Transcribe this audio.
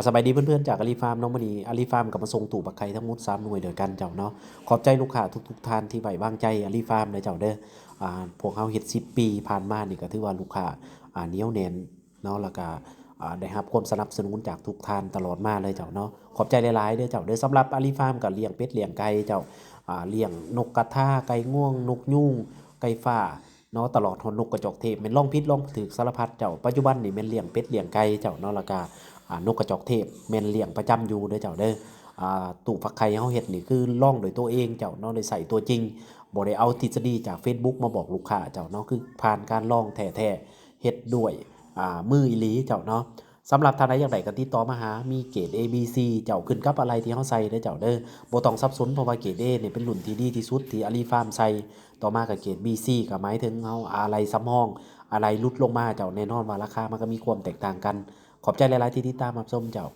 สบายดีเพื่อนๆจากอาลีฟาร์มน้องมณีอาลีฟาร์มกับมาส่งตู่ปักไข่ทั้งหมด3หน่วยเดียวกันเจ้าเนาะขอบใจลูกค้าทุกๆท่านที่ไว้วางใจอาลีฟาร์มเลยเจ้าเด้อพวกเขาเฮ็ด10ปีผ่านมานี่ก็ถือว่าลูกค้าเหนียวแน่นเนาะแล้วก็ได้รับความสนับสนุนจากทุกท่านตลอดมาเลยเจ้าเนาะขอบใจหลายๆเด้อเจ้าเด้อสำหรับอาลีฟาร์มก็เลี้ยงเป็ดเลี้ยงไก่เจ้าเลี้ยงนกกระทาไก่ง่วงนกยูงไก่ฟ้าเนาะตลอดฮอดนกกระจอกเทศแม่นลองผิดลองถูกสารพัดเจ้าปัจจุบันนี่แม่นเลี้ยงเป็ดเลี้ยงไก่เจ้าเนาะแล้วก็ นกกระจอกเทศแม่นเลี้ยงประจำอยู่เด้อเจ้าเด้อตู้ฟักไข่เฮาเฮ็ดนี่คือลองโดยตัวเองเจ้าเนาะได้ใส่ตัวจริงบ่ได้เอาทฤษฎีจากเฟซบุ๊กมาบอกลูกค้าเจ้าเนาะคือผ่านการลองแท้ๆเฮ็ดด้วยมืออีหลีเจ้าเนาะสำหรับท่านใดอยากได้ก็ติดต่อมาหามีเกรด ABC เจ้าขึ้นกับอะไรที่เฮาใส่เด้อเจ้าเด้อบ่ต้องสับสนเพราะว่าเกรด A นี่เป็นรุ่นที่ดีที่สุดที่อาลีฟาร์มใส่ต่อมาก็เกรด BC ก็หมายถึงเฮาอะไรซ้ำห้องอะไรลดลงมาเจ้าแน่นอนว่าราคามันก็มีความแตกต่างกัน ขอบใจหลายๆที่ติดตามรับชมเจ้า